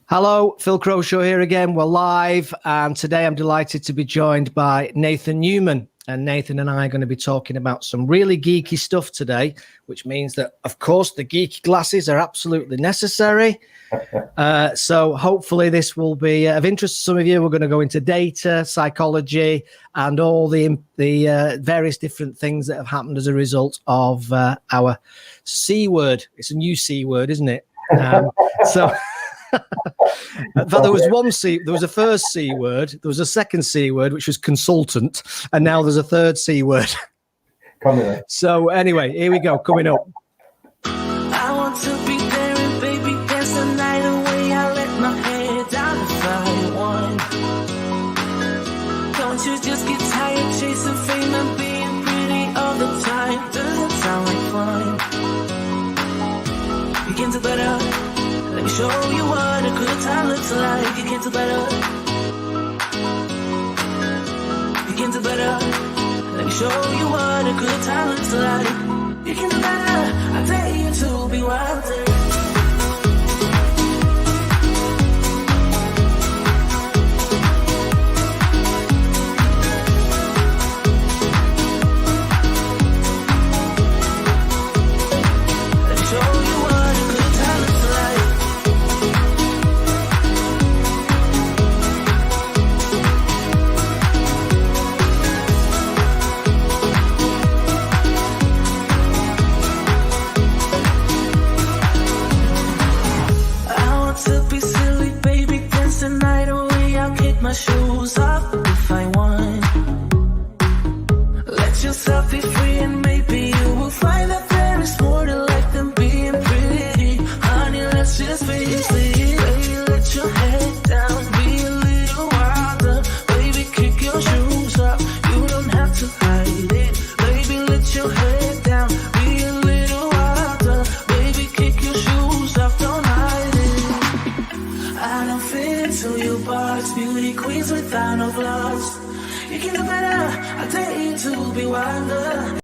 Hello, Phil Croshaw here again. We're live, and today I'm delighted to be joined by Nathan Newman. And Nathan and I are going to be talking about some really geeky stuff today, which means that, of course, the geeky glasses are absolutely necessary. So hopefully this will be of interest to some of you. We're going to go into data, psychology, and all the various different things that have happened as a result of our C word. It's a new C word, isn't it? In fact, there was a first C word, there was a second C word, which was consultant, and now there's a third C word. So anyway, here we go, coming up. I want to be there and baby dance the night away. I let my head down if I want. Don't you just get tired chasing fame and being pretty all the time? Doesn't sound like fun. You can do better. Let me show you what a good time looks like. You can do better. You can do better. Let me show you what a good time looks like. You can do better. I dare you to be wilder. Shoes off if I want. Let yourself be free and maybe you will find that there is more to life than being pretty. Honey, let's just face it. Baby, let your head down, be a little wilder. Baby, kick your shoes off, you don't have to hide it. Baby, let your head down, be a little wilder. Baby, kick your shoes off, don't hide it. I don't fit into your box, beauty queens without no flaws. You can do better, I dare you to be wilder.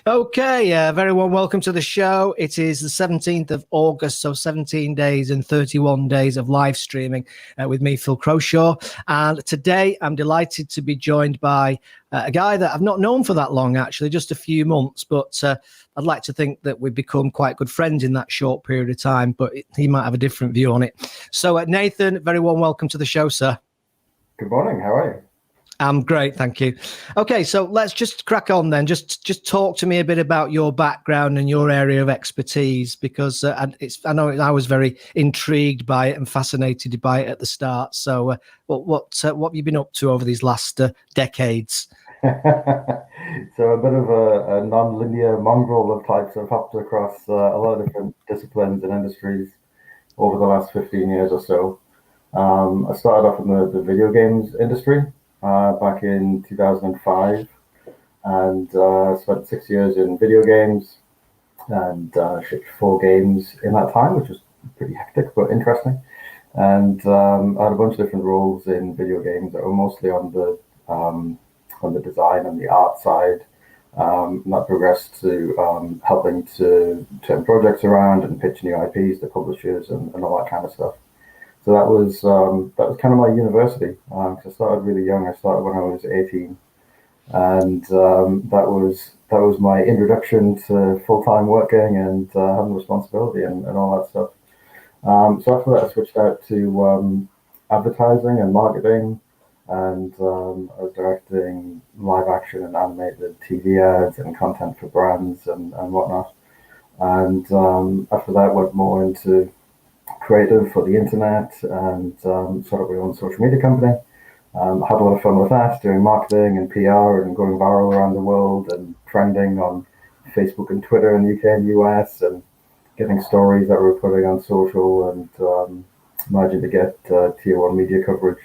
Okay, very warm welcome to the show. It is the 17th of August, so 17 days and 31 days of live streaming with me, Phil Croshaw. And today I'm delighted to be joined by a guy that I've not known for that long, actually, just a few months. But I'd like to think that we've become quite good friends in that short period of time, but he might have a different view on it. So Nathan, very warm welcome to the show, sir. Good morning. How are you? I'm great, thank you. Okay, so let's just crack on then. Just talk to me a bit about your background and your area of expertise, because I know I was very intrigued by it and fascinated by it at the start. So what have you been up to over these last decades? So a bit of a non-linear mongrel of types. I've hopped across a lot of different disciplines and industries over the last 15 years or so. I started off in the video games industry back in 2005, and spent 6 years in video games and shipped 4 games in that time, which was pretty hectic but interesting. And I had a bunch of different roles in video games that were mostly on the design and the art side. And that progressed to helping to turn projects around and pitch new IPs to publishers and all that kind of stuff. So that was kind of my university. Because I started really young. I started when I was 18, and that was my introduction to full-time working and having responsibility and all that stuff. So after that, I switched out to advertising and marketing, and I was directing live action and animated TV ads and content for brands and whatnot. And after that, went more into creative for the internet and set up my own social media company. Had a lot of fun with that, doing marketing and PR and going viral around the world and trending on Facebook and Twitter in the UK and US, and getting stories that we were putting on social, and managing to get tier 1 media coverage,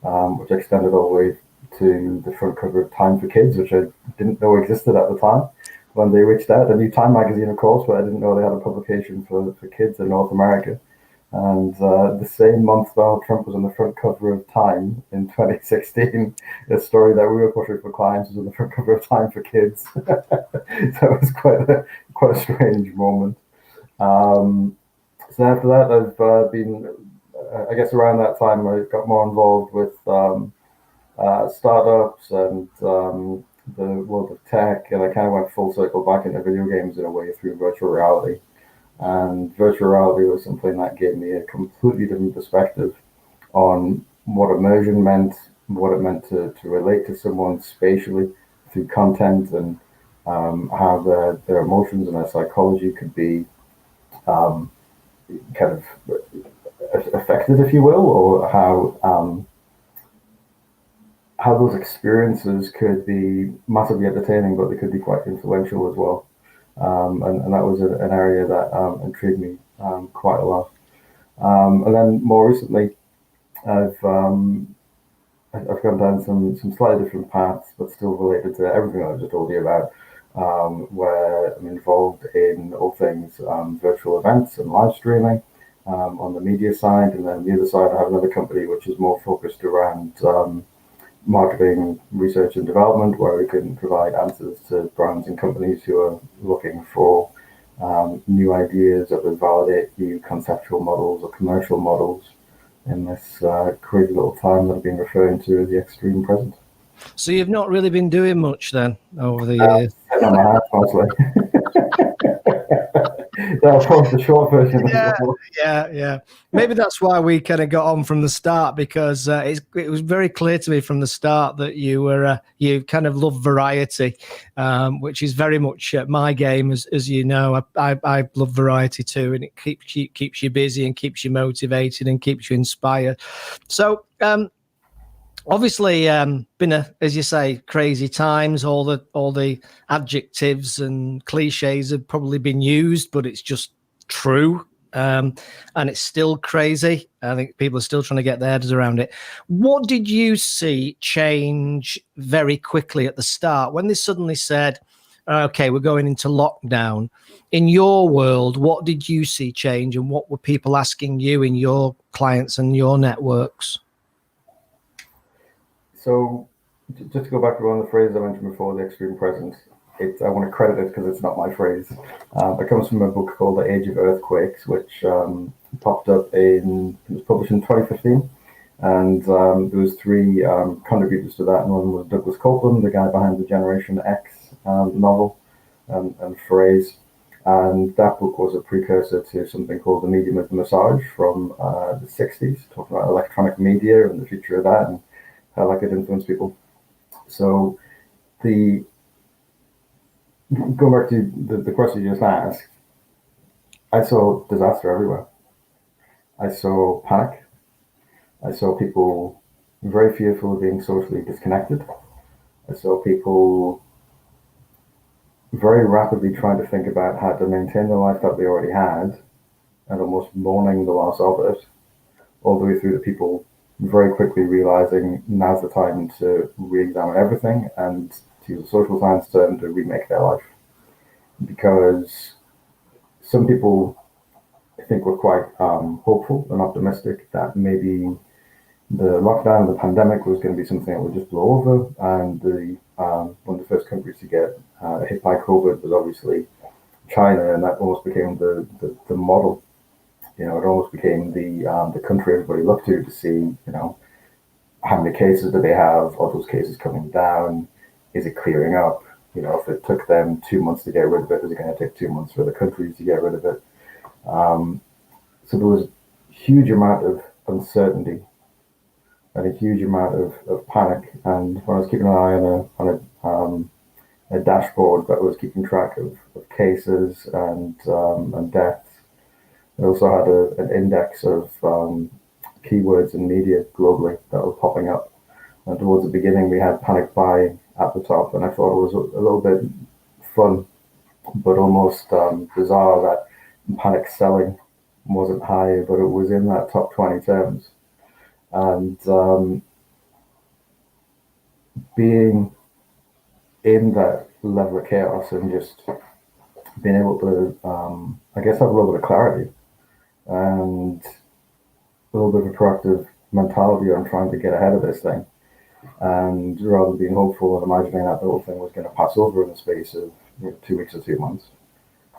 which extended all the way to the front cover of Time for Kids, which I didn't know existed at the time. When they reached out, I knew Time magazine, of course, but I didn't know they had a publication for kids in North America. And the same month Donald Trump was on the front cover of Time in 2016, the story that we were pushing for clients was on the front cover of Time for Kids. That was quite a strange moment. So after that, I've been, I guess around that time, I got more involved with startups and the world of tech, and I kind of went full circle back into video games in a way through virtual reality. And virtual reality was something that gave me a completely different perspective on what immersion meant, what it meant to relate to someone spatially through content, and how their emotions and their psychology could be kind of affected, if you will, or how those experiences could be massively entertaining, but they could be quite influential as well. And that was an area that intrigued me quite a lot. And then more recently, I've gone down some slightly different paths, but still related to everything I just told you about, where I'm involved in all things virtual events and live streaming on the media side. And then the other side, I have another company which is more focused around marketing, research and development, where we can provide answers to brands and companies who are looking for new ideas that would validate new conceptual models or commercial models in this crazy little time that I've been referring to as the extreme present. So you've not really been doing much then over the years? Sitting on my hands, mostly. That's probably the short version. Yeah. Maybe that's why we kind of got on from the start, because it was very clear to me from the start that you kind of love variety, which is very much my game, as you know. I love variety too, and it keeps you busy and keeps you motivated and keeps you inspired. So obviously been as you say, crazy times. All the adjectives and cliches have probably been used, but it's just true. And it's still crazy. I think people are still trying to get their heads around it. What did you see change very quickly at the start when they suddenly said, okay, we're going into lockdown? In your world, what did you see change, and what were people asking you in your clients and your networks? So, just to go back to one of the phrases I mentioned before, the extreme present, I want to credit it because it's not my phrase. It comes from a book called The Age of Earthquakes, which popped up it was published in 2015. And there was three contributors to that. And one was Douglas Copeland, the guy behind the Generation X novel and phrase. And that book was a precursor to something called The Medium of the Massage from the 60s, talking about electronic media and the future of that and how that could influence people. So going back to the question you just asked, I saw disaster everywhere. I saw panic. I saw people very fearful of being socially disconnected. I saw people very rapidly trying to think about how to maintain the life that they already had and almost mourning the loss of it, all the way through to people very quickly realizing now's the time to re-examine everything and, to use a social science term, to remake their life. Because some people, I think, were quite hopeful and optimistic that maybe the lockdown and the pandemic was going to be something that would just blow over. And one of the first countries to get hit by COVID was obviously China, and that almost became the model. You know, it almost became the country everybody looked to see, you know, how many cases do they have? Are those cases coming down? Is it clearing up? You know, if it took them 2 months to get rid of it, is it going to take 2 months for the countries to get rid of it? So there was a huge amount of uncertainty and a huge amount of panic. And when I was keeping an eye on a dashboard that was keeping track of cases and deaths, I also had an index of keywords in media globally that was popping up. And towards the beginning, we had panic buying at the top, and I thought it was a little bit fun, but almost bizarre that panic selling wasn't high, but it was in that top 20 terms. And being in that level of chaos and just being able to, I guess, have a little bit of clarity and a little bit of a proactive mentality on trying to get ahead of this thing. And rather than being hopeful and imagining that the whole thing was going to pass over in the space of 2 weeks or 2 months,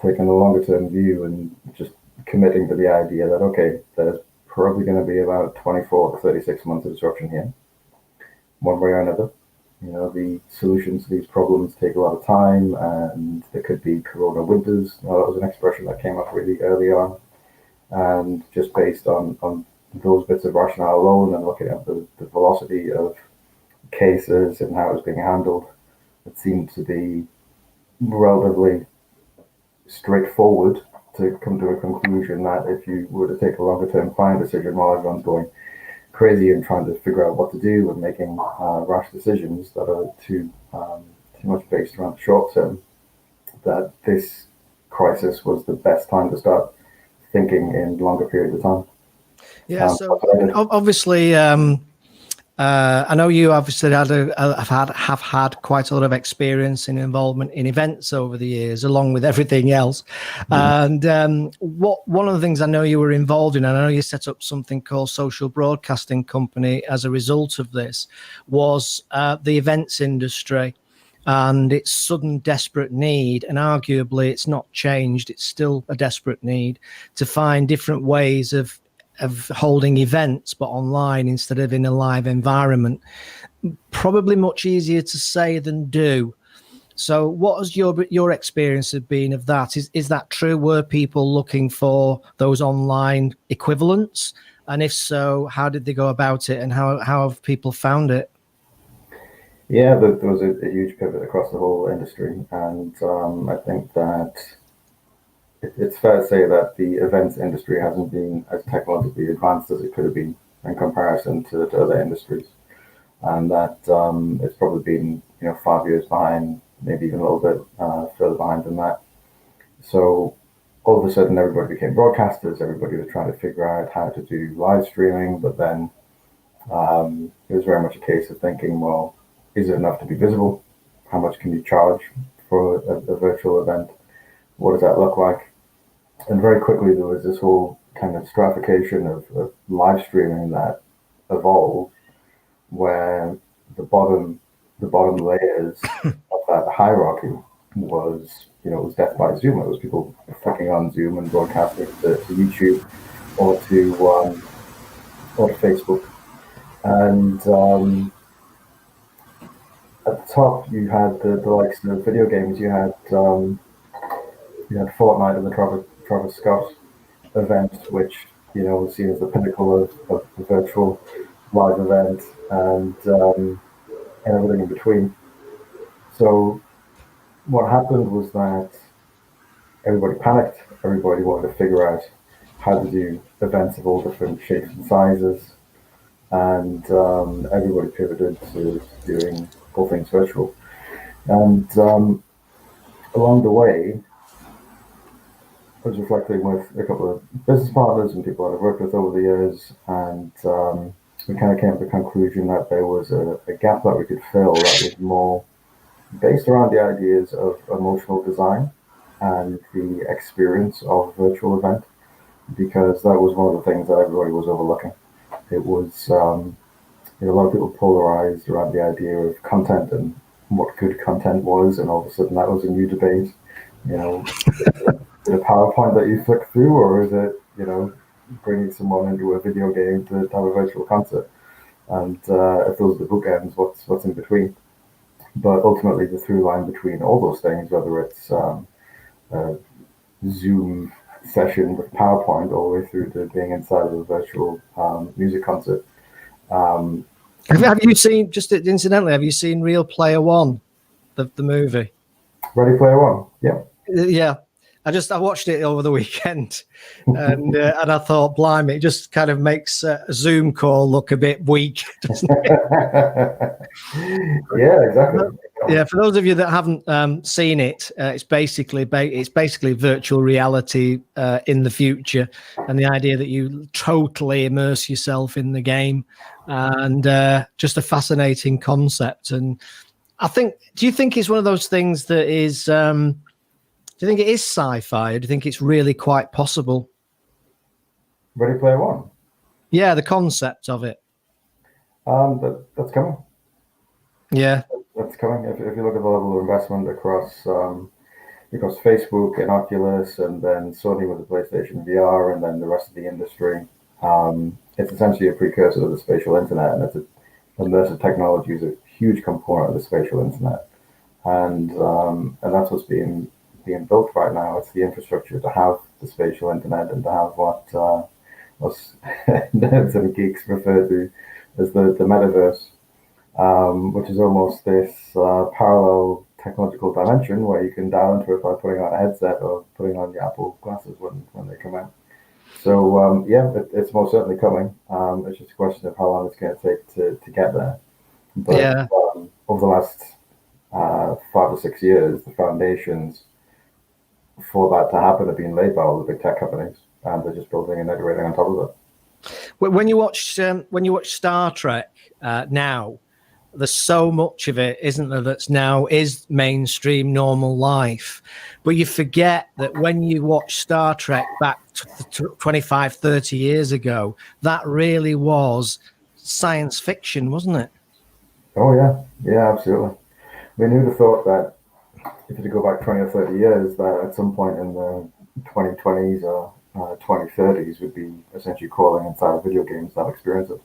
taking a longer term view and just committing to the idea that, okay, there's probably going to be about 24 to 36 months of disruption here, one way or another. The solutions to these problems take a lot of time, and there could be corona winters. That was an expression that came up really early on. And just based on those bits of rationale alone, and looking at the velocity of cases and how it was being handled, it seemed to be relatively straightforward to come to a conclusion that if you were to take a longer term planning decision while everyone's going crazy and trying to figure out what to do and making rash decisions that are too much based around the short term, that this crisis was the best time to start thinking in longer periods of time. Yeah, so obviously, I know you obviously have had quite a lot of experience in involvement in events over the years, along with everything else. And one of the things I know you were involved in, and I know you set up something called Social Broadcasting Company as a result of this, was the events industry and its sudden desperate need, and arguably it's not changed, it's still a desperate need to find different ways of holding events but online instead of in a live environment. Probably much easier to say than do. So what has your experience have been of that? Is that true? Were people looking for those online equivalents? And if so, how did they go about it, and how have people found it? Yeah, there was a huge pivot across the whole industry, and I think that it's fair to say that the events industry hasn't been as technologically advanced as it could have been in comparison to other industries, and that it's probably been 5 years behind, maybe even a little bit further behind than that. So all of a sudden, everybody became broadcasters. Everybody was trying to figure out how to do live streaming, but then it was very much a case of thinking, well, is it enough to be visible? How much can you charge for a virtual event? What does that look like? And very quickly, there was this whole kind of stratification of live streaming that evolved, where the bottom layers of that hierarchy was, it was death by Zoom. It was people flicking on Zoom and broadcasting to YouTube or to Facebook. And at the top, you had the likes of video games. You had Fortnite and the Travis Scott event, which was seen as the pinnacle of the virtual live event, and everything in between. So what happened was that everybody panicked. Everybody wanted to figure out how to do events of all different shapes and sizes, and everybody pivoted to doing all things virtual. And along the way, I was reflecting with a couple of business partners and people that I've worked with over the years, and we kind of came to the conclusion that there was a gap that we could fill that was more based around the ideas of emotional design and the experience of a virtual event, because that was one of the things that everybody was overlooking. It was a lot of people polarized around the idea of content and what good content was, and all of a sudden that was a new debate. Is it a PowerPoint that you flick through, or is it bringing someone into a video game to have a virtual concert? And if those are the bookends, what's in between? But ultimately, the through line between all those things, whether it's a Zoom session with PowerPoint all the way through to being inside of a virtual music concert. Have you seen, just incidentally, have you seen Real Player One, the movie? Ready Player One, yeah. Yeah. I watched it over the weekend, and I thought, blimey, it just kind of makes a Zoom call look a bit weak, doesn't it? Yeah, exactly. Yeah, for those of you that haven't seen it, it's basically virtual reality in the future, and the idea that you totally immerse yourself in the game, and just a fascinating concept. And do you think it's one of those things that is? Do you think it is sci-fi, or do you think it's really quite possible? Ready Player One? Yeah, the concept of it. That's coming. Yeah. That's coming. If you look at the level of investment across, because Facebook and Oculus, and then Sony with the PlayStation VR, and then the rest of the industry, it's essentially a precursor to the spatial internet, and immersive technology is a huge component of the spatial internet, and that's what's being built right now. It's the infrastructure to have the spatial internet and to have what us nerds and geeks refer to as the metaverse, which is almost this parallel technological dimension where you can dial into it by putting on a headset or putting on your Apple glasses when they come out. So it's most certainly coming. It's just a question of how long it's going to take to get there. But over the last 5 or 6 years, the foundations for that to happen have been laid by all the big tech companies, and they're just building and iterating on top of it. When you watch Star Trek now, there's so much of it, isn't there, that's now is mainstream normal life. But you forget that when you watch Star Trek back 25, 30 years ago, that really was science fiction, wasn't it? Oh, yeah, absolutely. We knew the thought that if you go back 20 or 30 years, that at some point in the 2020s or 2030s, we'd be essentially crawling inside video games that experience it.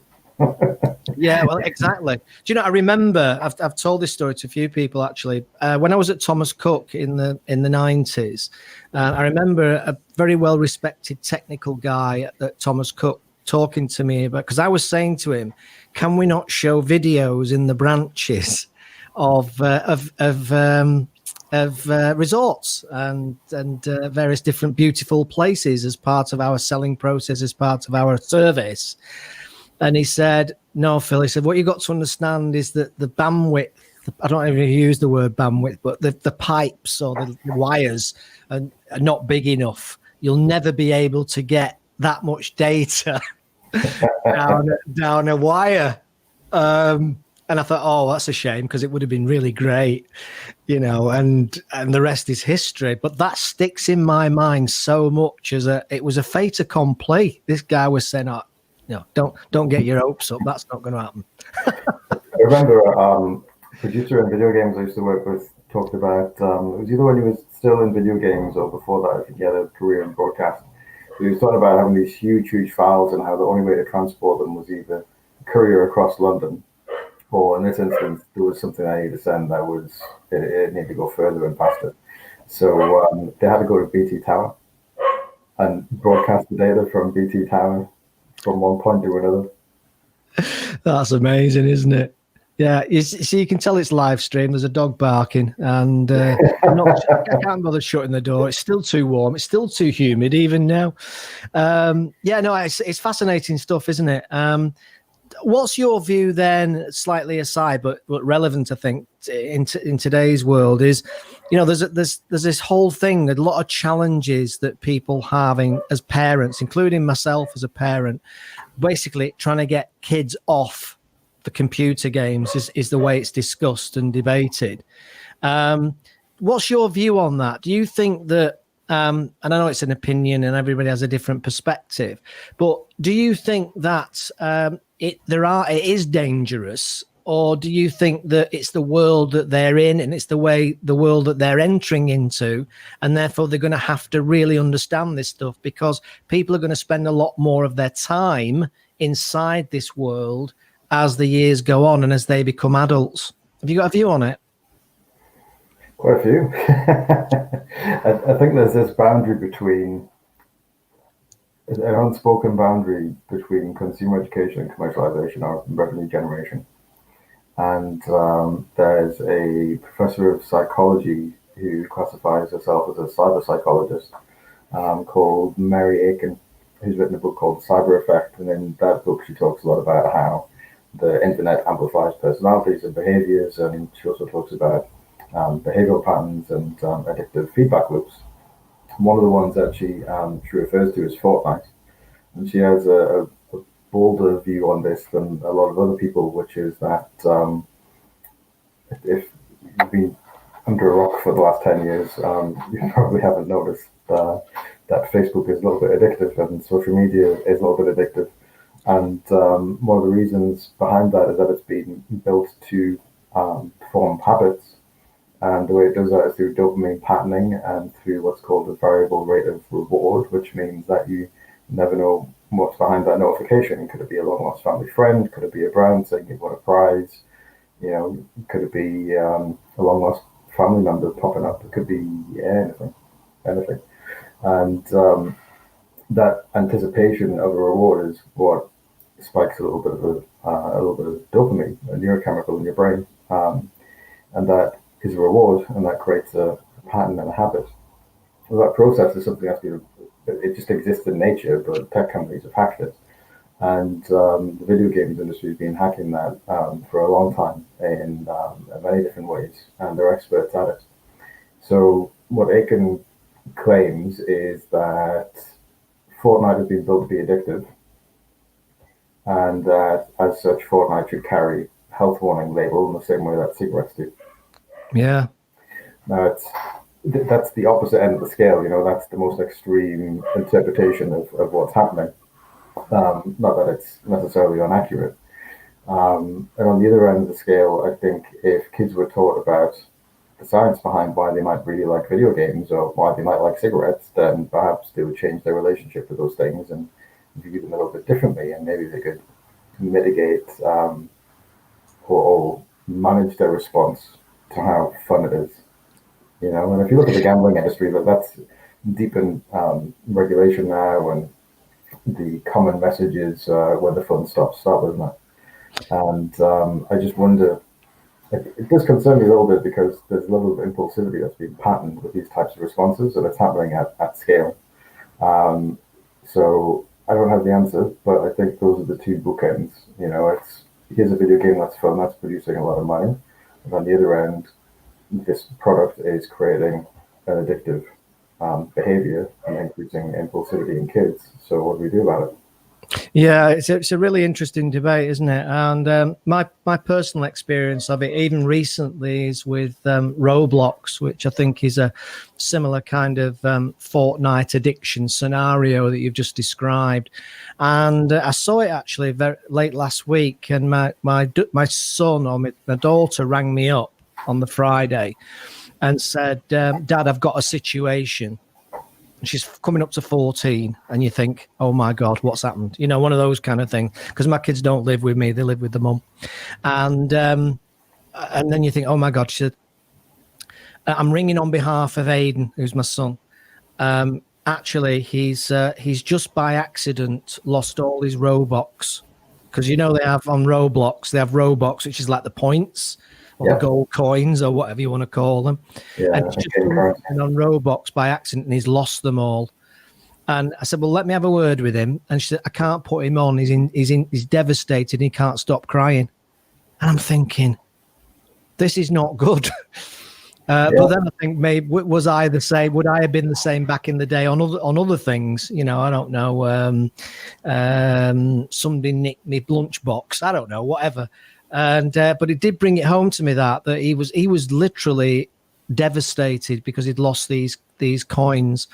Yeah, well, exactly. Do you know? I remember I've told this story to a few people actually. When I was at Thomas Cook in the 90s, I remember a very well respected technical guy at Thomas Cook talking to me about, because I was saying to him, "Can we not show videos in the branches of resorts and various different beautiful places as part of our selling process, as part of our service?" And he said, "No, Phil," he said, "what you've got to understand is that the bandwidth, I don't even use the word bandwidth, but the pipes or the wires are not big enough. You'll never be able to get that much data down a wire." And I thought, oh, that's a shame, because it would have been really great, you know, and the rest is history. But that sticks in my mind so much as it was a fait accompli. This guy was saying, "Oh, no, don't get your hopes up. That's not going to happen." I remember a producer in video games I used to work with talked about, it was either when he was still in video games or before that, I think he had a career in broadcast. So he was talking about having these huge files and how the only way to transport them was either courier across London, or in this instance, there was something I needed to send that it needed to go further and faster. So they had to go to BT Tower and broadcast the data from BT Tower from one point to another. That's amazing, isn't it? Yeah, so you can tell it's live stream. There's a dog barking, and I can't bother shutting the door. It's still too warm. It's still too humid even now. It's fascinating stuff, isn't it? What's your view then, slightly aside, but relevant, I think, in today's world is, you know, there's this whole thing, a lot of challenges that people having as parents, including myself as a parent, basically trying to get kids off the computer games is the way it's discussed and debated. What's your view on that? Do you think that, and I know it's an opinion and everybody has a different perspective, but do you think that it is dangerous, or do you think that it's the world that they're in and it's the world that they're entering into, and therefore they're going to have to really understand this stuff, because people are going to spend a lot more of their time inside this world as the years go on and as they become adults? Have you got a view on it? Quite a few. I think there's this boundary between, an unspoken boundary between consumer education and commercialization or revenue generation. And there's a professor of psychology who classifies herself as a cyber psychologist called Mary Aiken, who's written a book called Cyber Effect. And in that book, she talks a lot about how the internet amplifies personalities and behaviors. And she also talks about behavioral patterns and addictive feedback loops. One of the ones that she refers to is Fortnite, and she has a bolder view on this than a lot of other people, which is that if you've been under a rock for the last 10 years, you probably haven't noticed that Facebook is a little bit addictive and social media is a little bit addictive. And one of the reasons behind that is that it's been built to form habits And the way it does that is through dopamine patterning and through what's called a variable rate of reward, which means that you never know what's behind that notification. Could it be a long lost family friend? Could it be a brand saying you've won a prize? Could it be a long lost family member popping up? It could be anything. And that anticipation of a reward is what spikes a little bit of dopamine, a neurochemical in your brain, and that is a reward, and that creates a pattern and a habit. Well, that process is something it just exists in nature, but tech companies have hacked it. And the video games industry has been hacking that for a long time in many different ways, and they're experts at it. So what Aiken claims is that Fortnite has been built to be addictive, and that as such, Fortnite should carry health warning label in the same way that cigarettes do. Yeah. Now, that's the opposite end of the scale. That's the most extreme interpretation of what's happening. Not that it's necessarily inaccurate. And on the other end of the scale, I think if kids were taught about the science behind why they might really like video games or why they might like cigarettes, then perhaps they would change their relationship with those things and view them a little bit differently, and maybe they could mitigate or manage their response to how fun it is. And if you look at the gambling industry, that's deep in regulation now, and the common message is when the fun stops, isn't it? And I just wonder, it does concern me a little bit because there's a level of impulsivity that's being patterned with these types of responses, and it's happening at scale. So I don't have the answer, but I think those are the two bookends. Here's a video game that's fun, that's producing a lot of money, and on the other end, this product is creating an addictive behavior and increasing impulsivity in kids. So what do we do about it? Yeah, it's a really interesting debate, isn't it? And my personal experience of it, even recently, is with Roblox, which I think is a similar kind of Fortnite addiction scenario that you've just described. And I saw it actually very late last week, and my son or my daughter rang me up on the Friday and said, "Dad, I've got a situation." She's coming up to 14, and you think, oh my God, what's happened? One of those kind of things. Because my kids don't live with me; they live with the mum. And then you think, oh my God. She said, "I'm ringing on behalf of Aiden, who's my son. Actually, he's just by accident lost all his Robux, because they have on Roblox, they have Robux, which is like the points." Or the gold coins, or whatever you want to call them. Yeah, and he's just on Roblox by accident, and he's lost them all. And I said, well, let me have a word with him. And she said, I can't put him on. He's devastated. He can't stop crying. And I'm thinking, this is not good. But then I think, maybe was I the same? Would I have been the same back in the day on other things? I don't know. Somebody nicked me lunchbox. I don't know, whatever. And but it did bring it home to me that he was literally devastated because he'd lost these coins.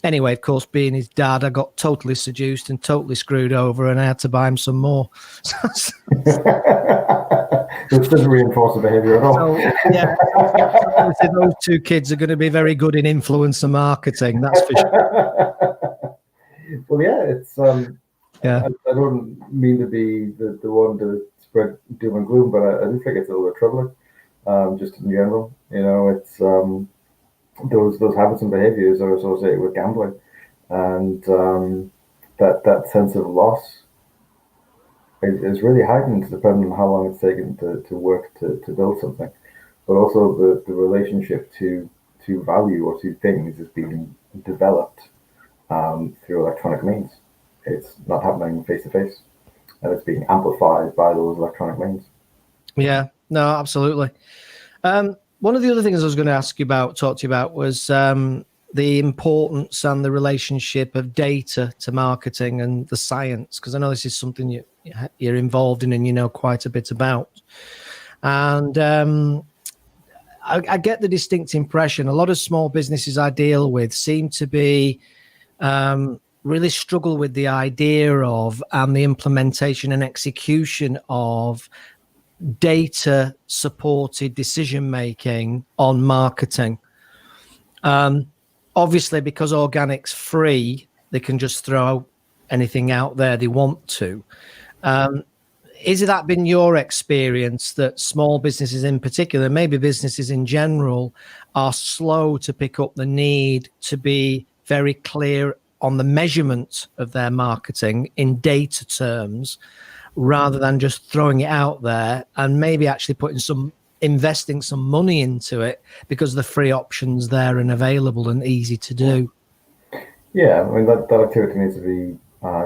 Anyway, of course, being his dad, I got totally seduced and totally screwed over, and I had to buy him some more. Which doesn't reinforce the behavior at all. So, yeah, obviously those two kids are going to be very good in influencer marketing. That's for sure. Well, yeah, it's I don't mean to be the one to spread doom and gloom, but I do think it's a little bit troubling, just in general. It's those habits and behaviors are associated with gambling, and that sense of loss is really heightened depending on how long it's taken to work to build something, but also the relationship to value or to things is being developed through electronic means. It's not happening face to face, and it's being amplified by those electronic means. Yeah, no, absolutely. One of the other things I was going to talk to you about was the importance and the relationship of data to marketing and the science, because I know this is something you're involved in and you know quite a bit about. And I get the distinct impression a lot of small businesses I deal with seem to be really struggle with the idea of and the implementation and execution of data supported decision making on marketing. Obviously, because organic's free, they can just throw anything out there they want to. Is that been your experience that small businesses in particular, maybe businesses in general, are slow to pick up the need to be very clear on the measurement of their marketing in data terms, rather than just throwing it out there and maybe actually investing some money into it because the free options there and available and easy to do? Yeah, I mean, that activity needs to be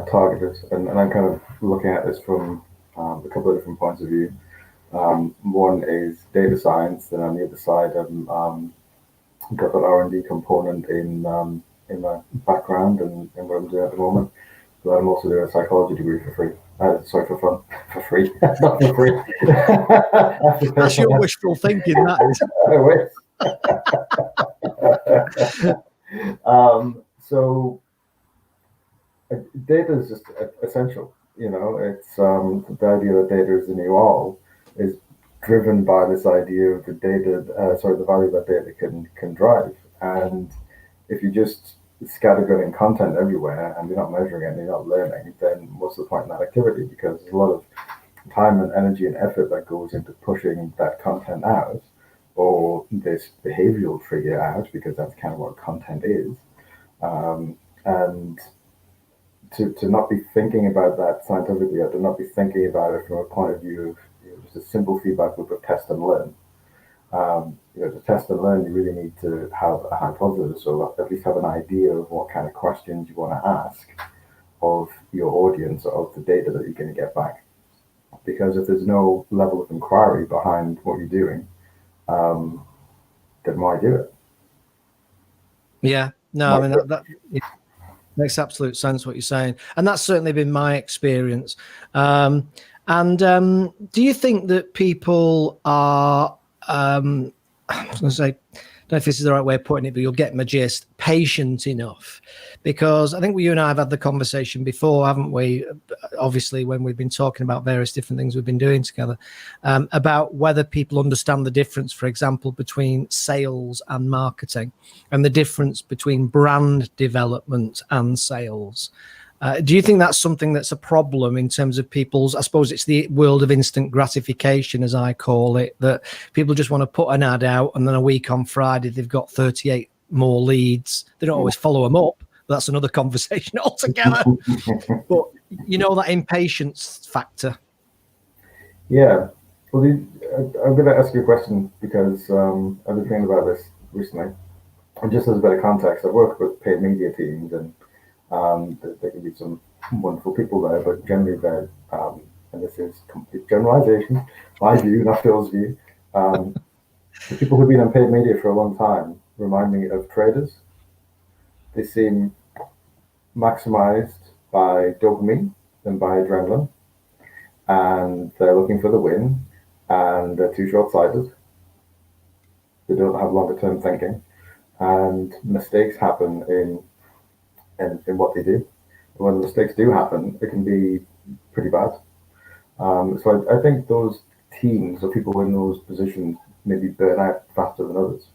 targeted, and I'm kind of looking at this from a couple of different points of view. One is data science, and on the other side, I've got that R&D component in my background and what I'm doing at the moment. But I'm also doing a psychology degree for free. Sorry, for fun, for free, not for free. That's your wishful thinking, that is. So data is just essential. It's the idea that data is the new oil is driven by this idea of the value that data can drive. And if you just scattergunning content everywhere and you're not measuring it and you're not learning, then what's the point in that activity? Because there's a lot of time and energy and effort that goes into pushing that content out, or this behavioral trigger out, because that's kind of what content is. And to not be thinking about that scientifically, or to not be thinking about it from a point of view of just a simple feedback loop of test and learn. To test and learn, you really need to have a hypothesis, or at least have an idea of what kind of questions you want to ask of your audience, of the data that you're going to get back. Because if there's no level of inquiry behind what you're doing, then why do it? Yeah, no, I mean, that makes absolute sense what you're saying. And that's certainly been my experience. Do you think that people are, I was going to say, I don't know if this is the right way of putting it, but you'll get my gist, patient enough? Because I think you and I have had the conversation before, haven't we? Obviously, when we've been talking about various different things we've been doing together, about whether people understand the difference, for example, between sales and marketing, and the difference between brand development and sales. Do you think that's something that's a problem in terms of people's, I suppose it's the world of instant gratification, as I call it, that people just want to put an ad out and then a week on Friday, they've got 38 more leads. They don't always follow them up. But that's another conversation altogether. But that impatience factor. Yeah. Well, I'm going to ask you a question because I've been thinking about this recently. And just as a bit of context, I've worked with paid media teams, and there can be some wonderful people there, but generally they're, and this is complete generalization, my view, not Phil's view, the people who've been in paid media for a long time remind me of traders. They seem maximized by dopamine and by adrenaline, and they're looking for the win, and they're too short-sighted. They don't have longer-term thinking, and mistakes happen in what they do. And when mistakes do happen, it can be pretty bad. So I think those teams or people in those positions maybe burn out faster than others.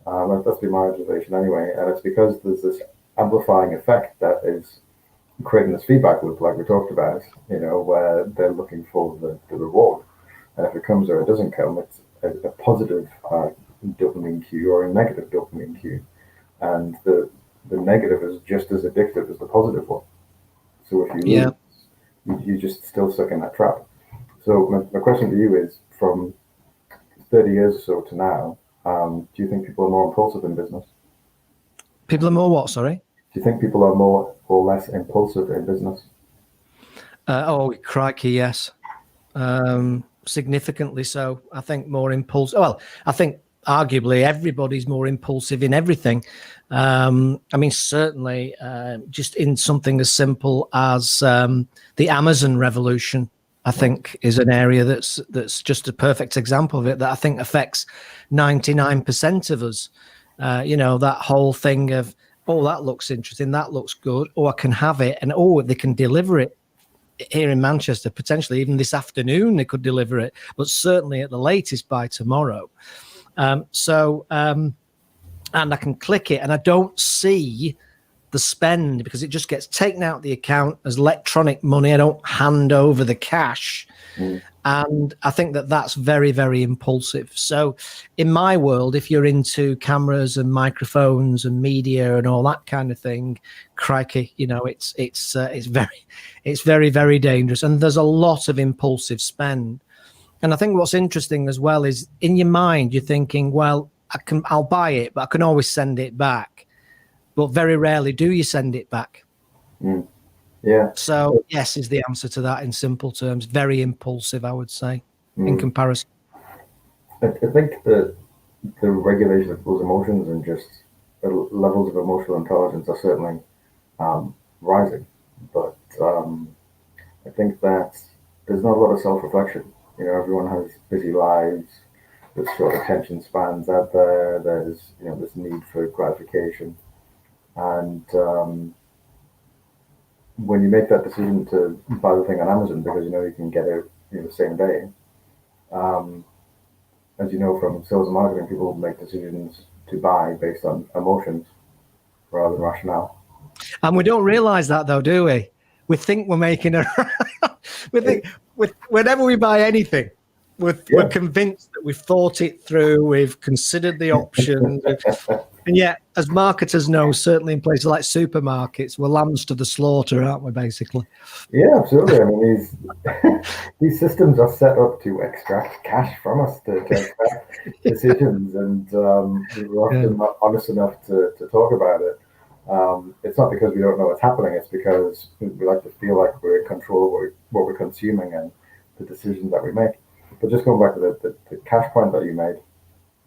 That's been my observation anyway, and it's because there's this amplifying effect that is creating this feedback loop, like we talked about, where they're looking for the reward, and if it comes or it doesn't come, it's a positive dopamine cue or a negative dopamine cue, and the negative is just as addictive as the positive one. So if you lose, you're just still stuck in that trap. So my question to you is, from 30 years or so to now, do you think people are more impulsive in business? People are more what, sorry? Do you think people are more or less impulsive in business? Oh, crikey, yes. Significantly so. I think more impulsive. Well, I think arguably everybody's more impulsive in everything. I mean, certainly just in something as simple as the Amazon revolution, I think, is an area that's just a perfect example of it, that I think affects 99% of us. That whole thing of, oh, that looks interesting, that looks good, oh, I can have it, and oh, they can deliver it here in Manchester, potentially even this afternoon, they could deliver it, but certainly at the latest by tomorrow. And I can click it and I don't see the spend because it just gets taken out of the account as electronic money. I don't hand over the cash. And I think that that's very, very impulsive. So in my world, if you're into cameras and microphones and media and all that kind of thing, crikey, you know, it's very, very dangerous. And there's a lot of impulsive spend. And I think what's interesting as well is in your mind, you're thinking, well, I'll buy it, but I can always send it back. But very rarely do you send it back. Yeah. So yes is the answer to that in simple terms. Very impulsive, I would say, in comparison. I think that the regulation of those emotions and just the levels of emotional intelligence are certainly rising. But I think that there's not a lot of self-reflection. You know, everyone has busy lives. There's short attention spans out there. There's, you know, this need for gratification. And when you make that decision to buy the thing on Amazon because you know you can get it, you know, the same day, as you know from sales and marketing, people make decisions to buy based on emotions rather than rationale. And we don't realize that though, do we? We think we're making a whenever we buy anything, we're convinced that we've thought it through, we've considered the options. And yet, as marketers know, certainly in places like supermarkets, we're lambs to the slaughter, aren't we, basically? Yeah, absolutely. I mean, these systems are set up to extract cash from us, to extract decisions, and we're often not honest enough to talk about it. It's not because we don't know what's happening, it's because we like to feel like we're in control of what we're consuming and the decisions that we make. But just going back to the cash point that you made,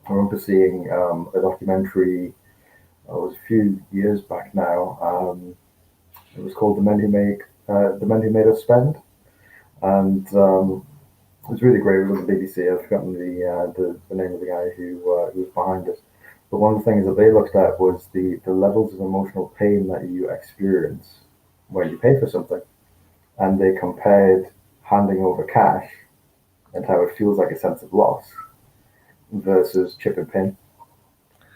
I remember seeing a documentary, it was a few years back now. It was called The Men Who Made Us Spend. And it was really great. It was on the BBC. I've forgotten the name of the guy who was behind it. But one of the things that they looked at was the levels of emotional pain that you experience when you pay for something. And they compared handing over cash and how it feels like a sense of loss versus chip and pin.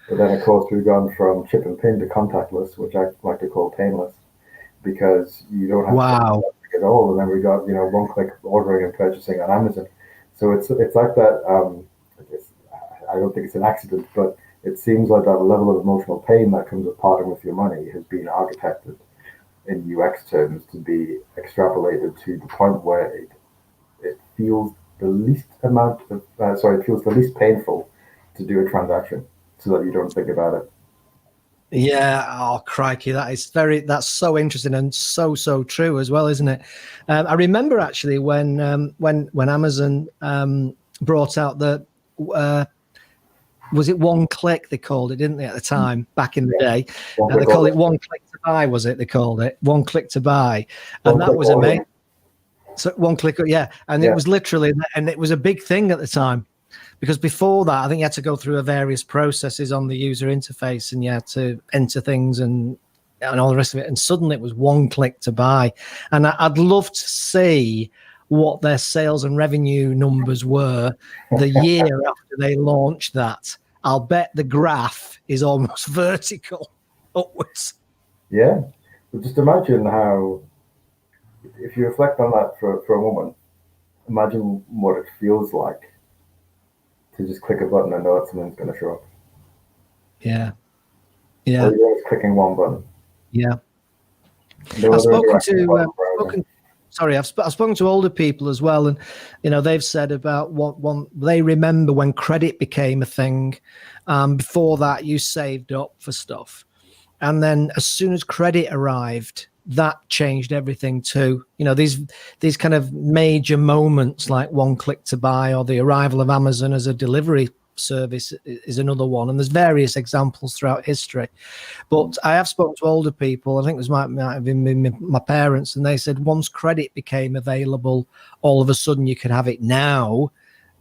But then, of course, we've gone from chip and pin to contactless, which I like to call painless, because you don't have to at all. And then we got, you know, one-click ordering and purchasing on Amazon. So it's like that. I don't think it's an accident, but it seems like that level of emotional pain that comes with parting with your money has been architected in UX terms to be extrapolated to the point where it feels the least painful to do a transaction so that you don't think about it. Yeah. Oh, crikey. That's so interesting and so true as well, isn't it? I remember actually when Amazon brought out the, was it one click they called it, didn't they, at the time, back in the day? They called it one click to buy, was it? They called it one click to buy. And that was amazing. So one click, yeah. And it was literally, and it was a big thing at the time, because before that, I think you had to go through various processes on the user interface and you had to enter things and all the rest of it. And suddenly it was one click to buy. And I'd love to see what their sales and revenue numbers were the year after they launched that. I'll bet the graph is almost vertical upwards. Yeah. But just imagine how, if you reflect on that for a moment, imagine what it feels like to just click a button and know that something's going to show up. Yeah. Yeah. Or you're just clicking one button. Yeah. No, I've spoken to older people as well, and you know they've said about what they remember when credit became a thing. Before that, you saved up for stuff, and then as soon as credit arrived, that changed everything too. You know, these kind of major moments like one click to buy or the arrival of Amazon as a delivery service is another one, and there's various examples throughout history. But I have spoken to older people, I think it might have been my parents, and they said once credit became available, all of a sudden you could have it now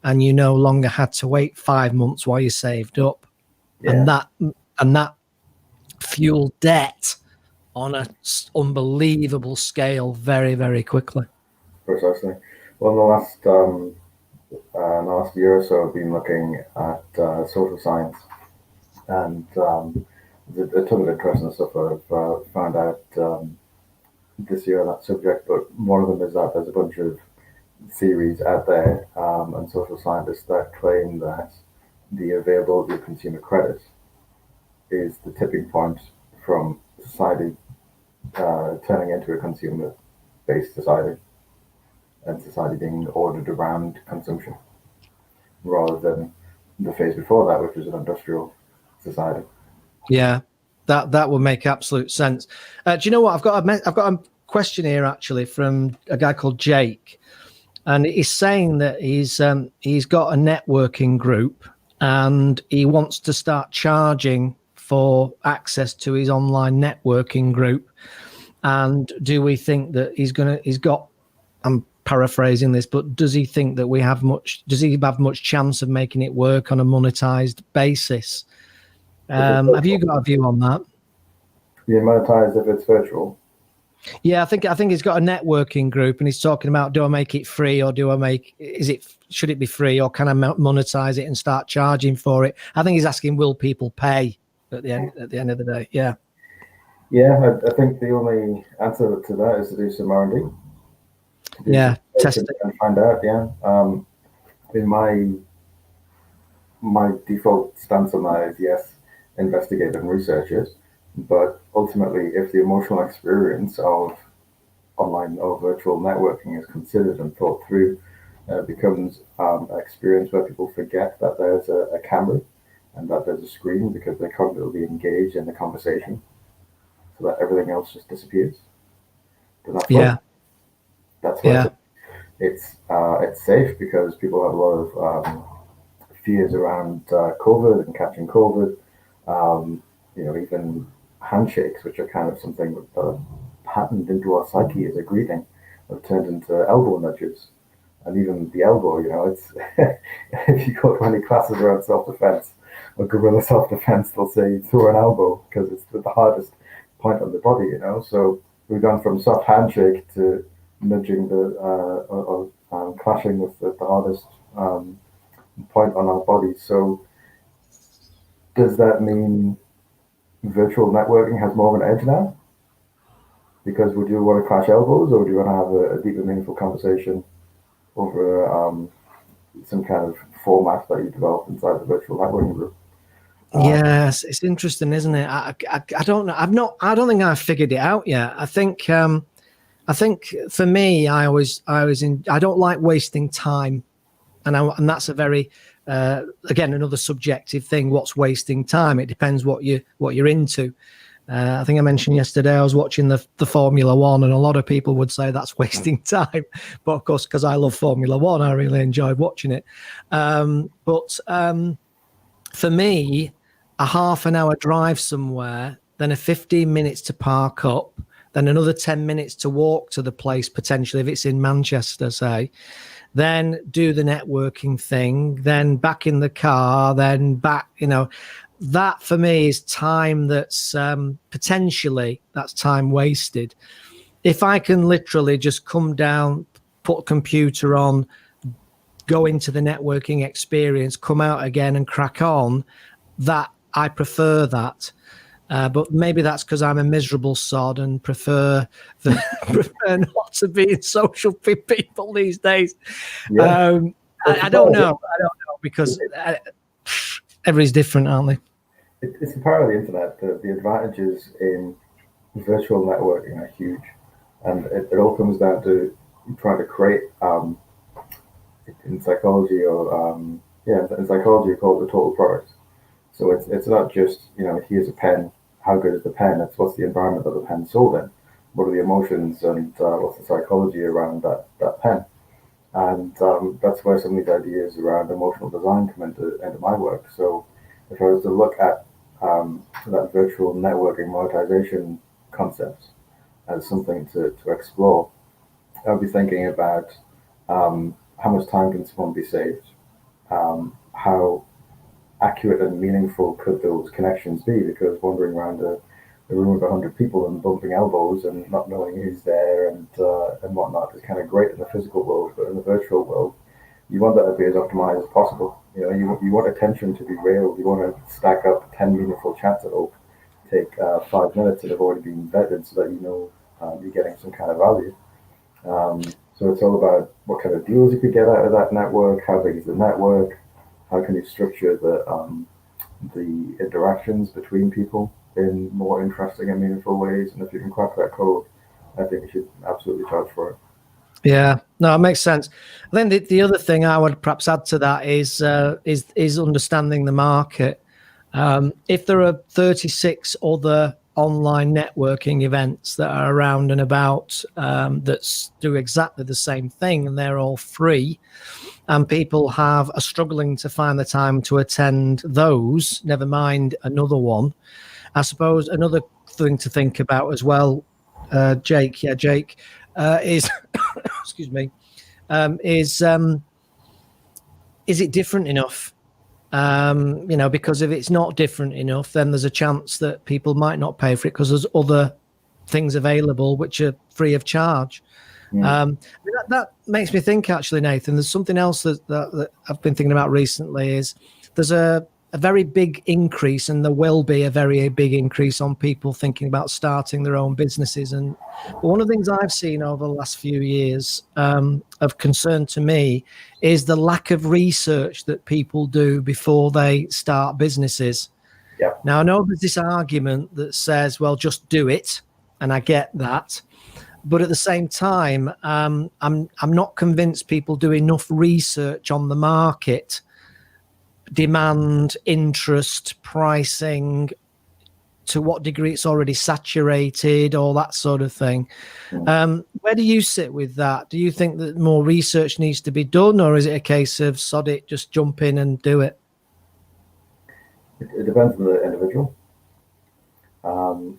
and you no longer had to wait 5 months while you saved up. And that fueled debt on an unbelievable scale very, very quickly. Precisely. Well, in the last year or so, I've been looking at social science, and there's a ton of interesting stuff I've found out this year on that subject. But one of them is that there's a bunch of theories out there, and social scientists that claim that the availability of consumer credit is the tipping point from society turning into a consumer-based society, and society being ordered around consumption rather than the phase before that, which was an industrial society. Yeah, that would make absolute sense. Do you know what? I've got a question here actually from a guy called Jake, and he's saying that he's got a networking group and he wants to start charging for access to his online networking group. And do we think that he's got, I'm paraphrasing this, but does he think that does he have much chance of making it work on a monetized basis? Have you got a view on that? Yeah, monetized if it's virtual. Yeah, I think he's got a networking group, and he's talking about, do I make it free, or should it be free, or can I monetize it and start charging for it? I think he's asking, will people pay at the end of the day? Yeah. Yeah, I think the only answer to that is to do some R&D. Yeah, test it and find out. Yeah, in my default stance on that is yes, investigate and research it, but ultimately, if the emotional experience of online or virtual networking is considered and thought through, becomes an experience where people forget that there's a camera and that there's a screen because they're cognitively engaged in the conversation, so that everything else just disappears. Then that's where it's safe because people have a lot of fears around COVID and catching COVID. Even handshakes, which are kind of something patterned into our psyche as a greeting, have turned into elbow nudges. And even the elbow, it's if you go to any classes around self-defense or guerrilla self-defense, they'll say you throw an elbow because it's the hardest point on the body, So we've gone from soft handshake to nudging clashing with the hardest point on our body. So does that mean virtual networking has more of an edge now? Because would you want to clash elbows, or do you want to have a deeper, meaningful conversation over some kind of format that you develop inside the virtual networking group? Yes, it's interesting, isn't it? I don't know. I don't think I've figured it out yet. I think for me, I don't like wasting time, and that's a very again, another subjective thing. What's wasting time? It depends what you're into. I think I mentioned yesterday I was watching the Formula One, and a lot of people would say that's wasting time. But of course, because I love Formula One, I really enjoyed watching it. But for me, a half an hour drive somewhere, then a 15 minutes to park up, then another 10 minutes to walk to the place, potentially if it's in Manchester, say, then do the networking thing, then back in the car, then back, that for me is time that's potentially that's time wasted. If I can literally just come down, put a computer on, go into the networking experience, come out again and crack on, that I prefer that. But maybe that's because I'm a miserable sod and prefer not to be in social with people these days. Yeah. I don't know because everybody's different, aren't they? It's the power of the internet. The advantages in virtual networking are huge, and it all comes down to trying to create in psychology in psychology you call it the total product. So it's not just here's a pen. How good is the pen? It's what's the environment that the pen's sold in, what are the emotions, and what's the psychology around that pen. And that's where some of these ideas around emotional design come into my work. So if I was to look at that virtual networking monetization concept as something to explore, I'd be thinking about how much time can someone be saved, how accurate and meaningful could those connections be, because wandering around a a room of 100 people and bumping elbows and not knowing who's there and whatnot is kind of great in the physical world, but in the virtual world, you want that to be as optimized as possible. You know, you want attention to be real. You want to stack up 10 meaningful chats that'll take 5 minutes that have already been vetted so that you know you're getting some kind of value. So it's all about what kind of deals you could get out of that network, how big is the network, how can you structure the interactions between people in more interesting and meaningful ways. And if you can crack that code, I think you should absolutely charge for it. Yeah, no, it makes sense. I think the other thing I would perhaps add to that is understanding the market. If there are 36 other online networking events that are around and about that do exactly the same thing, and they're all free, and people are struggling to find the time to attend those, never mind another one. I suppose another thing to think about as well, Jake, is excuse me, is it different enough? You know, because if it's not different enough, then there's a chance that people might not pay for it because there's other things available which are free of charge. That makes me think, actually, Nathan, there's something else that I've been thinking about recently is there's a very big increase, and there will be a very big increase on people thinking about starting their own businesses. And one of the things I've seen over the last few years of concern to me is the lack of research that people do before they start businesses. Yeah. Now, I know there's this argument that says, well, just do it. And I get that. But at the same time, I'm not convinced people do enough research on the market, demand, interest, pricing, to what degree it's already saturated, all that sort of thing. Where do you sit with that? Do you think that more research needs to be done, or is it a case of sod it, just jump in and do it? It depends on the individual.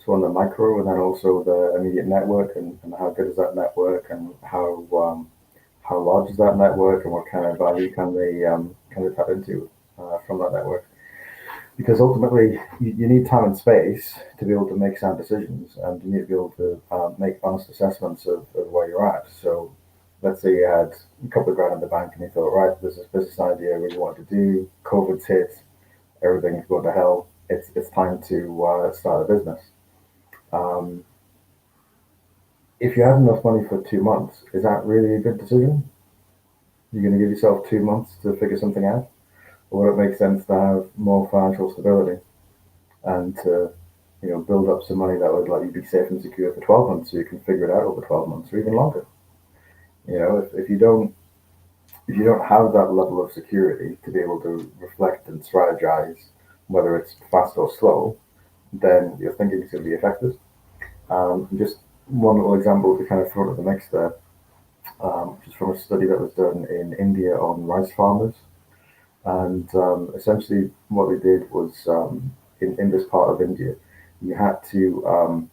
So on the micro, and then also the immediate network, and how good is that network, and how large is that network, and what kind of value can they tap into from that network. Because ultimately, you need time and space to be able to make sound decisions, and you need to be able to make honest assessments of where you're at. So let's say you had a couple of grand in the bank and you thought, right, there's this business idea I really want to do, COVID's hit, everything's going to hell, it's time to start a business. If you have enough money for 2 months, is that really a good decision? You're going to give yourself 2 months to figure something out? Or would it make sense to have more financial stability and to, build up some money that would let you be safe and secure for 12 months so you can figure it out over 12 months or even longer? If you don't have that level of security to be able to reflect and strategize, whether it's fast or slow, then your thinking is going to be affected. Just one little example to kind of throw into the mix there, which is from a study that was done in India on rice farmers. And essentially what they did was in this part of India, you had to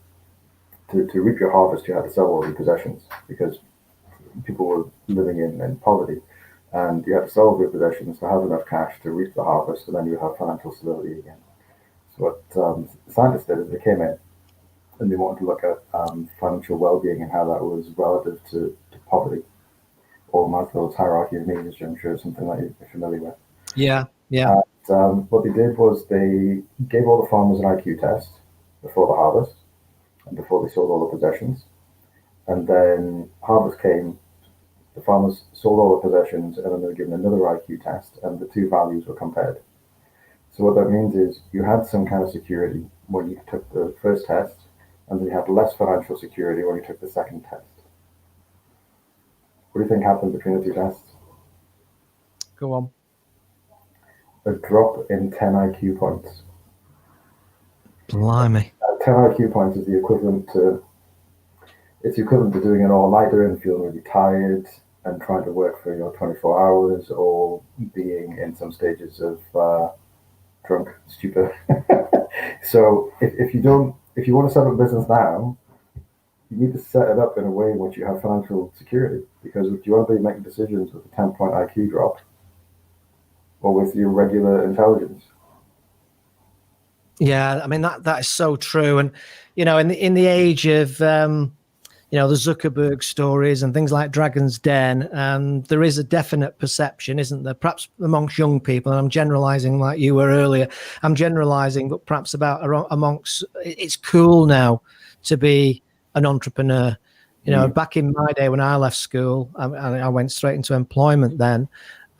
reap your harvest, you had to sell all your possessions because people were living in poverty, and you had to sell all your possessions to have enough cash to reap the harvest, and then you have financial stability again. So what scientists did is they came in and they wanted to look at financial well-being and how that was relative to poverty, or Maslow's hierarchy of needs, which I'm sure is something that you're familiar with. Yeah. What they did was they gave all the farmers an IQ test before the harvest and before they sold all the possessions. And then harvest came, the farmers sold all the possessions, and then they were given another IQ test, and the two values were compared. So what that means is you had some kind of security when you took the first test, and then you had less financial security when you took the second test. What do you think happened between the two tests? Go on. A drop in 10 IQ points. Blimey. 10 IQ points is the equivalent to doing an all-nighter and feeling really tired and trying to work for 24 hours, or being in some stages of drunk stupor. So if you want to set up a business now, you need to set it up in a way in which you have financial security, because if you want to be making decisions with a 10-point IQ drop, or with your regular intelligence. Yeah, I mean that is so true, and in the age of the Zuckerberg stories and things like Dragon's Den, there is a definite perception, isn't there? Perhaps amongst young people, and I'm generalising like you were earlier. I'm generalising, but perhaps amongst it's cool now to be an entrepreneur. Back in my day when I left school, I went straight into employment then,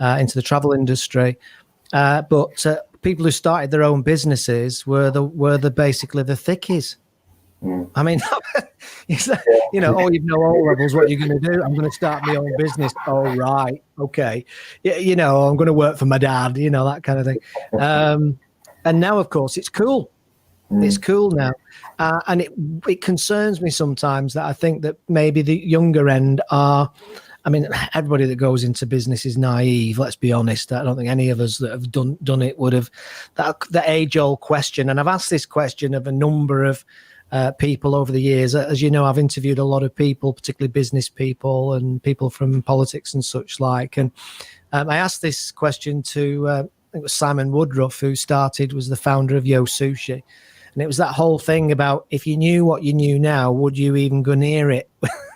into the travel industry, but. People who started their own businesses were basically the thickies. I mean, you've know all levels. What you're going to do? I'm going to start my own business. Oh, right, okay. I'm going to work for my dad. That kind of thing. And now, of course, it's cool. It's cool now, and it concerns me sometimes that I think that maybe the younger end are. I mean, everybody that goes into business is naive. Let's be honest. I don't think any of us that have done it would have that age-old question. And I've asked this question of a number of people over the years. As you know, I've interviewed a lot of people, particularly business people and people from politics and such like. And I asked this question to I think it was Simon Woodruff, who was the founder of Yo Sushi. And it was that whole thing about if you knew what you knew now, would you even go near it?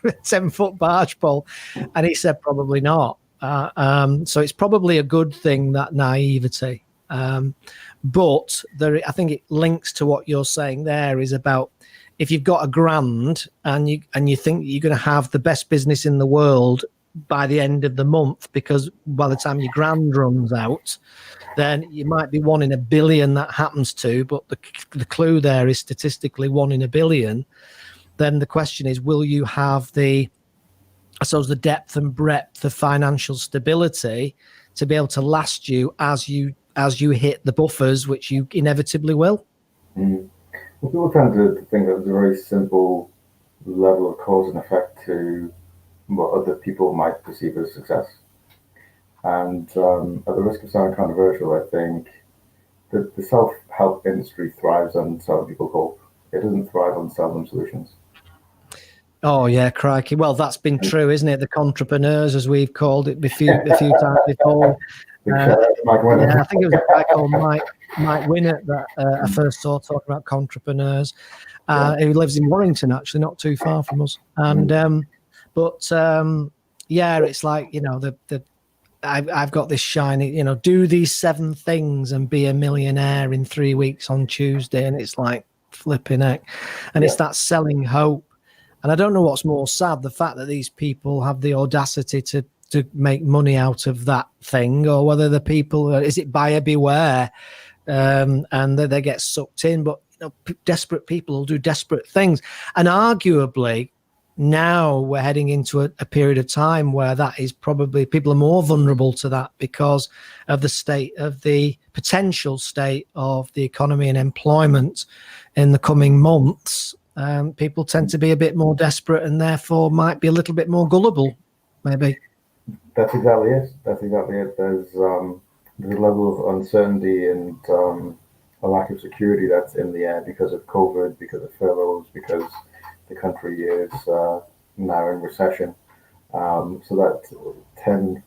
10-foot barge pole. And he said probably not. So it's probably a good thing, that naivety. But I think it links to what you're saying there is about if you've got £1,000 and you think you're going to have the best business in the world by the end of the month, because by the time your grand runs out, then you might be 1 in a billion that happens to, but the clue there is statistically 1 in a billion. Then the question is, will you have the depth and breadth of financial stability to be able to last you as you hit the buffers, which you inevitably will? Well, people tend to think that there's a very simple level of cause and effect to what other people might perceive as success. And at the risk of sounding controversial, I think that the self-help industry thrives on selling people hope. It doesn't thrive on selling them solutions. Oh yeah, crikey! Well, that's been true, isn't it? The entrepreneurs, as we've called it a few times before. I think it was a guy called Mike Winnett that I first saw talking about entrepreneurs. Who lives in Warrington, actually, not too far from us. And it's like I've got this shiny, do these 7 things and be a millionaire in 3 weeks on Tuesday, and it's like flipping heck, and it's that selling hope. And I don't know what's more sad, the fact that these people have the audacity to make money out of that thing, or whether the people, is it buyer beware, and they get sucked in. But desperate people will do desperate things. And arguably, now we're heading into a period of time where that is probably, people are more vulnerable to that because of the potential state of the economy and employment in the coming months. People tend to be a bit more desperate and therefore might be a little bit more gullible, maybe. That's exactly it. There's a level of uncertainty and a lack of security that's in the air because of COVID, because of furloughs, because the country is now in recession. So that 10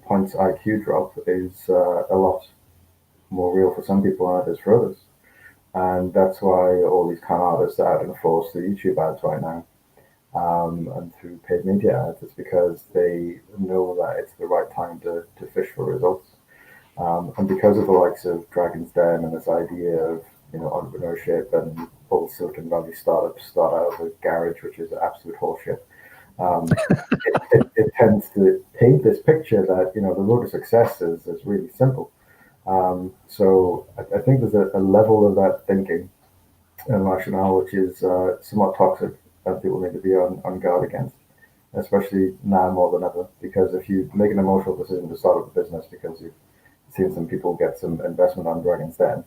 points IQ drop is a lot more real for some people than it is for others. And that's why all these con artists are out in force through YouTube ads right now, and through paid media ads. It's because they know that it's the right time to fish for results. And because of the likes of Dragon's Den and this idea of entrepreneurship, and all Silicon Valley startups start out of a garage, which is absolute horseshit. It tends to paint this picture that the road to success is really simple. So I think there's a level of that thinking and rationale which is somewhat toxic that people need to be on guard against, especially now more than ever. Because if you make an emotional decision to start up a business because you've seen some people get some investment on Dragon's Den,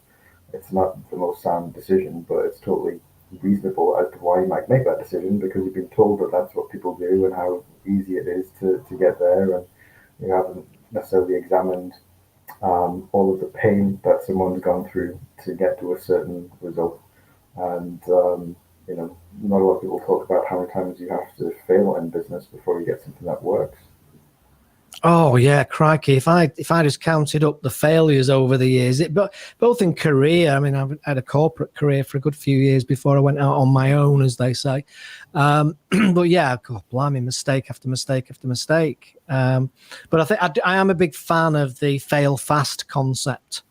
it's not the most sound decision, but it's totally reasonable as to why you might make that decision, because you've been told that that's what people do and how easy it is to get there, and you haven't necessarily examined all of the pain that someone's gone through to get to a certain result. And not a lot of people talk about how many times you have to fail in business before you get something that works. Oh yeah, crikey! If I just counted up the failures over the years, but both in career. I mean, I've had a corporate career for a good few years before I went out on my own, as they say. But yeah, God, blimey, mistake after mistake after mistake. But I think I am a big fan of the fail fast concept.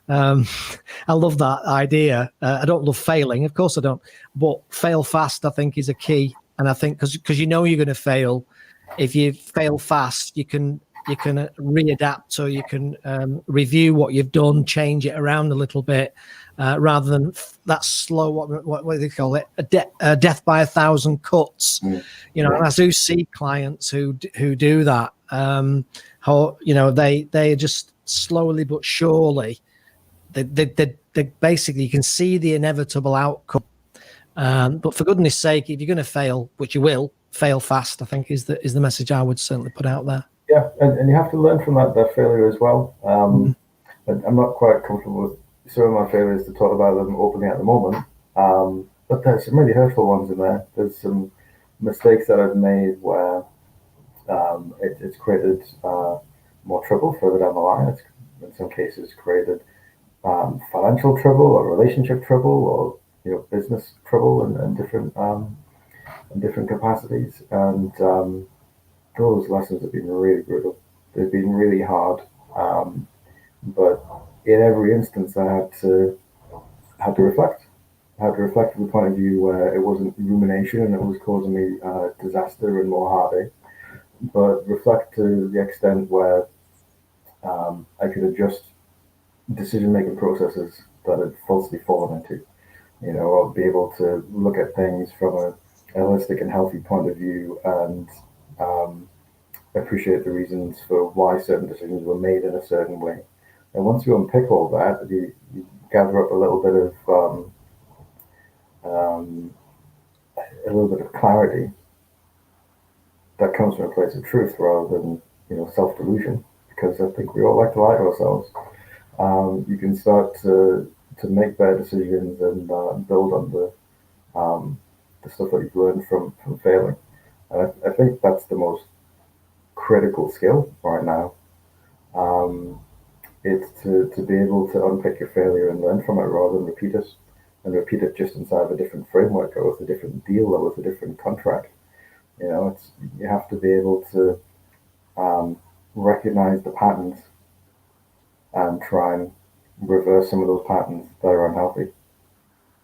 I love that idea. I don't love failing, of course I don't, but fail fast I think is a key. And I think because you know you're going to fail, if you fail fast, you can readapt, or you can review what you've done, change it around a little bit, rather than that slow. What do they call it? A death by a thousand cuts. You know, and I do see clients who do that. How they just slowly but surely. They basically, you can see the inevitable outcome. But for goodness sake, if you're going to fail, which you will, fail fast, I think is the message I would certainly put out there. Yeah, and you have to learn from that failure as well. I'm not quite comfortable with some of my failures to talk about them openly at the moment, but there's some really hurtful ones in there. There's some mistakes that I've made where it's created more trouble further down the line. It's in some cases created financial trouble or relationship trouble or business trouble and different capacities. And those lessons have been really brutal. They've been really hard. But in every instance, I had to reflect. I had to reflect from the point of view where it wasn't rumination and it was causing me disaster and more heartache, but reflect to the extent where I could adjust decision-making processes that had falsely fallen into, or be able to look at things from a holistic and healthy point of view and appreciate the reasons for why certain decisions were made in a certain way. And once you unpick all that, you gather up a little bit of clarity that comes from a place of truth rather than self-delusion. Because I think we all like to lie to ourselves. You can start to make better decisions and build on the stuff that you've learned from failing. And I think that's the most critical skill right now. It's to be able to unpick your failure and learn from it rather than repeat it just inside of a different framework or with a different deal or with a different contract. You have to be able to recognize the patterns and try and reverse some of those patterns that are unhealthy.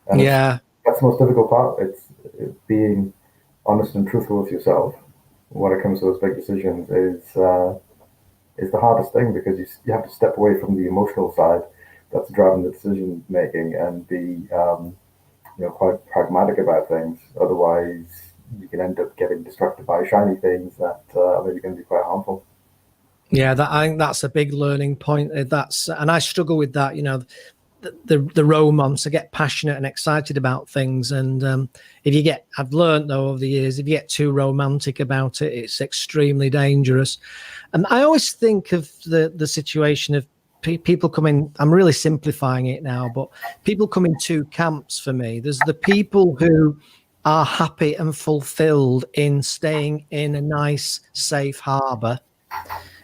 And that's the most difficult part. It's being honest and truthful with yourself when it comes to those big decisions is the hardest thing, because you have to step away from the emotional side that's driving the decision making and be quite pragmatic about things. Otherwise, you can end up getting distracted by shiny things that are maybe going to be quite harmful. Yeah, I think that's a big learning point. And I struggle with that. The romance. I get passionate and excited about things, and I've learned though over the years, if you get too romantic about it, it's extremely dangerous. And I always think of the situation of people coming. I'm really simplifying it now, but people come in two camps for me. There's the people who are happy and fulfilled in staying in a nice, safe harbor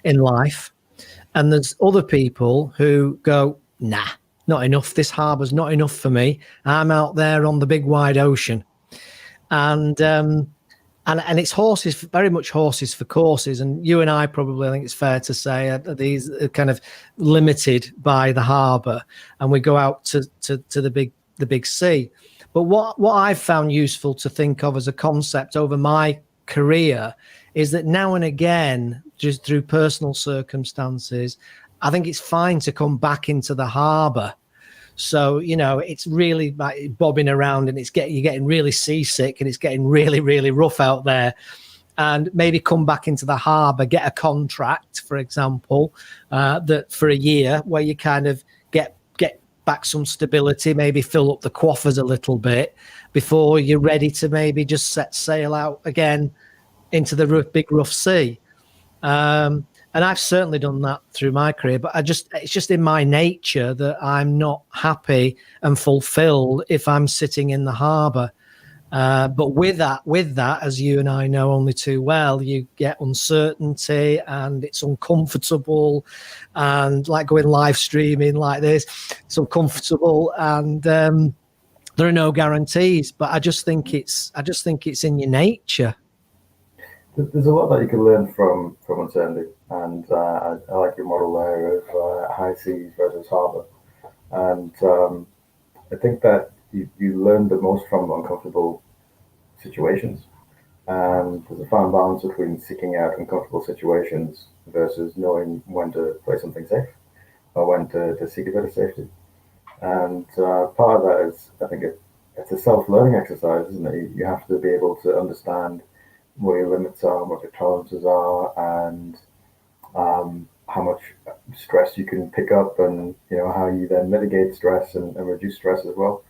in life, and there's other people who go, nah, not enough. This harbor's not enough for me. I'm out there on the big wide ocean, and it's horses, very much horses for courses. And you and I probably, I think it's fair to say, these are kind of limited by the harbor, and we go out to the big sea. But what I've found useful to think of as a concept over my career is that now and again, just through personal circumstances, I think it's fine to come back into the harbor. So, it's really like bobbing around and you're getting really seasick and it's getting really, really rough out there. And maybe come back into the harbor, get a contract, for example, that for a year where you kind of get back some stability, maybe fill up the coffers a little bit before you're ready to maybe just set sail out again into the big rough sea. And I've certainly done that through my career, but it's just in my nature that I'm not happy and fulfilled if I'm sitting in the harbor. But with that, as you and I know only too well, you get uncertainty and it's uncomfortable, and like going live streaming like this, it's uncomfortable, and there are no guarantees. But I just think it's in your nature. There's a lot that you can learn from uncertainty, and I like your model there of high seas versus harbour, and I think that you learn the most from uncomfortable situations, and there's a fine balance between seeking out uncomfortable situations versus knowing when to play something safe or when to seek a bit of safety. And part of that is, I think it's a self-learning exercise, isn't it? You have to be able to understand where your limits are, what your tolerances are, and how much stress you can pick up, and how you then mitigate stress and reduce stress as well.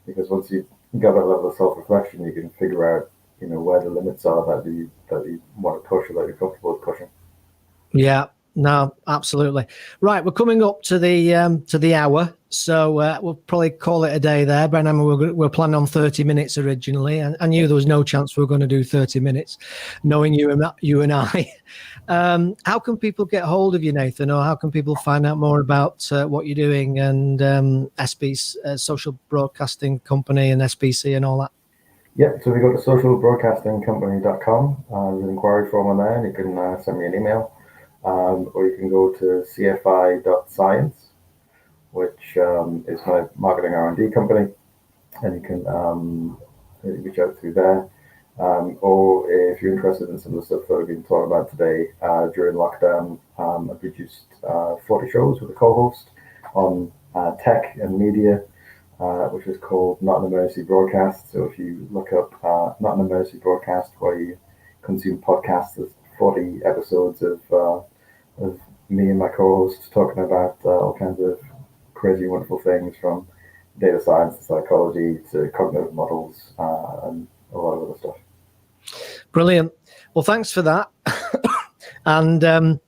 Because once you got that level of self-reflection, you can figure out where the limits are that you want to push or that you're comfortable with pushing. Yeah, no, absolutely. Right, we're coming up to the hour, so we'll probably call it a day there. Brenham, we're planning on 30 minutes originally, and I knew there was no chance we were going to do 30 minutes, knowing you and I. How can people get hold of you, Nathan, or how can people find out more about what you're doing and SB's social broadcasting company and SBC and all that? Yeah, so we go to socialbroadcastingcompany.com. There's an inquiry form on there, and you can send me an email. Or you can go to cfi.science, which is my marketing R&D company, and you can reach out through there. Or if you're interested in some of the stuff that we've been talking about today, during lockdown, I produced 40 shows with a co-host on tech and media, which is called Not an Emergency Broadcast. So if you look up Not an Emergency Broadcast where you consume podcasts, there's 40 episodes of me and my co-host talking about all kinds of crazy, wonderful things, from data science to psychology to cognitive models and a lot of other stuff. Brilliant. Well, thanks for that. And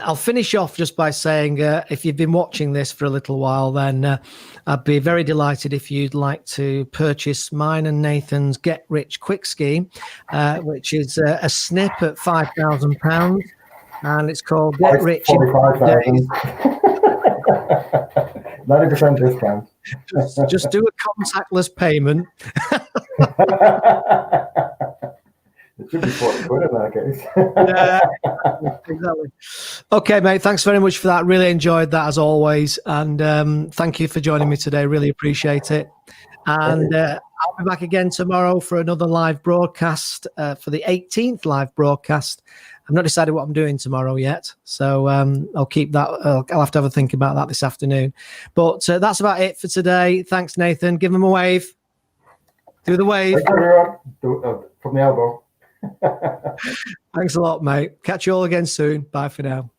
I'll finish off just by saying, if you've been watching this for a little while, then I'd be very delighted if you'd like to purchase mine and Nathan's Get Rich Quick scheme, which is a snip at £5,000, and it's called Get Rich in 45,000. 90% discount. Just do a contactless payment. It should be 40 quid in that case. Yeah, exactly. Okay, mate. Thanks very much for that. Really enjoyed that as always. And thank you for joining me today. Really appreciate it. And I'll be back again tomorrow for another live broadcast, for the 18th live broadcast. I've not decided what I'm doing tomorrow yet, so I'll keep that. I'll have to have a think about that this afternoon. But that's about it for today. Thanks, Nathan. Give him a wave. Do the wave. Thanks, everyone. From the elbow. Thanks a lot, mate. Catch you all again soon. Bye for now.